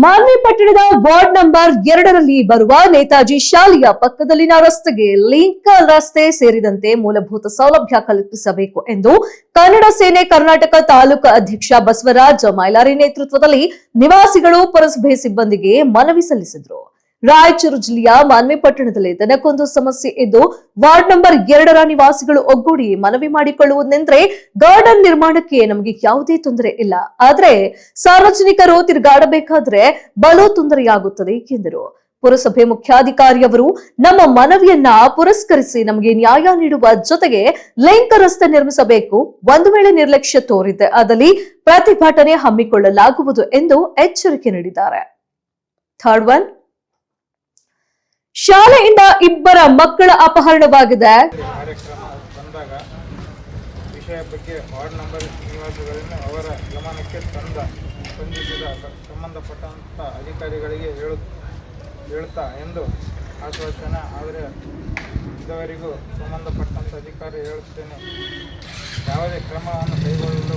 ಮಾನ್ವಿ ಪಟ್ಟಣದ ward number 2ರಲ್ಲಿ ಬರುವ ನೇತಾಜಿ ಶಾಲೆಯ ಪಕ್ಕದಲ್ಲಿನ ರಸ್ತೆಗೆ ಲಿಂಕ್ ರಸ್ತೆ ಸೇರಿದಂತೆ ಮೂಲಭೂತ ಸೌಲಭ್ಯ ಕಲ್ಪಿಸಬೇಕು ಎಂದು ಕನ್ನಡ ಸೇನೆ ಕರ್ನಾಟಕ ತಾಲೂಕು ಅಧ್ಯಕ್ಷ ಬಸವರಾಜ ಮೈಲಾರಿ ನೇತೃತ್ವದಲ್ಲಿ ನಿವಾಸಿಗಳು ಪುರಸಭೆ ಸಿಬ್ಬಂದಿಗೆ ಮನವಿ ಸಲ್ಲಿಸಿದರು. ರಾಯಚೂರು ಜಿಲ್ಲೆಯ ಮಾನ್ವಿ ಪಟ್ಟಣದಲ್ಲಿ ದಿನಕ್ಕೊಂದು ಸಮಸ್ಯೆ ಇದ್ದು ವಾರ್ಡ್ ನಂಬರ್ 2ರ ನಿವಾಸಿಗಳು ಒಗ್ಗೂಡಿ ಮನವಿ ಮಾಡಿಕೊಳ್ಳುವುದೆಂದ್ರೆ ಗಾರ್ಡನ್ ನಿರ್ಮಾಣಕ್ಕೆ ನಮಗೆ ಯಾವುದೇ ತೊಂದರೆ ಇಲ್ಲ, ಆದ್ರೆ ಸಾರ್ವಜನಿಕರು ತಿರುಗಾಡಬೇಕಾದ್ರೆ ಬಲು ತೊಂದರೆಯಾಗುತ್ತದೆ ಎಂದರು. ಪುರಸಭೆ ಮುಖ್ಯಾಧಿಕಾರಿಯವರು ನಮ್ಮ ಮನವಿಯನ್ನ ಪುರಸ್ಕರಿಸಿ ನಮಗೆ ನ್ಯಾಯ ನೀಡುವ ಜೊತೆಗೆ ಲಿಂಕ್ ರಸ್ತೆ ನಿರ್ಮಿಸಬೇಕು. ಒಂದು ವೇಳೆ ನಿರ್ಲಕ್ಷ್ಯ ತೋರಿದೆ ಆದಲ್ಲಿ ಪ್ರತಿಭಟನೆ ಹಮ್ಮಿಕೊಳ್ಳಲಾಗುವುದು ಎಂದು ಎಚ್ಚರಿಕೆ ನೀಡಿದ್ದಾರೆ. ಥರ್ಡ್ ಒನ್, ಶಾಲೆಯಿಂದ ಇಬ್ಬರ ಮಕ್ಕಳ ಅಪಹರಣವಾಗಿದೆ. ಕಾರ್ಯಕ್ರಮ ಬಂದಾಗ ವಿಷಯ ಬಗ್ಗೆ ವಾರ್ಡ್ ನಂಬರ್ ನಿವಾಸಿಗಳನ್ನು ಅವರ ಗಮನಕ್ಕೆ ಸ್ಪಂದಿಸಿದ ಸಂಬಂಧಪಟ್ಟಂತ ಅಧಿಕಾರಿಗಳಿಗೆ ಹೇಳುತ್ತಾ ಎಂದು ಆಶ್ವಾಸನ. ಆದರೆ ಇದುವರೆಗೂ ಸಂಬಂಧಪಟ್ಟಂತ ಅಧಿಕಾರಿ ಹೇಳುತ್ತೇನೆ ಯಾವುದೇ ಕ್ರಮವನ್ನು ಕೈಗೊಳ್ಳಲು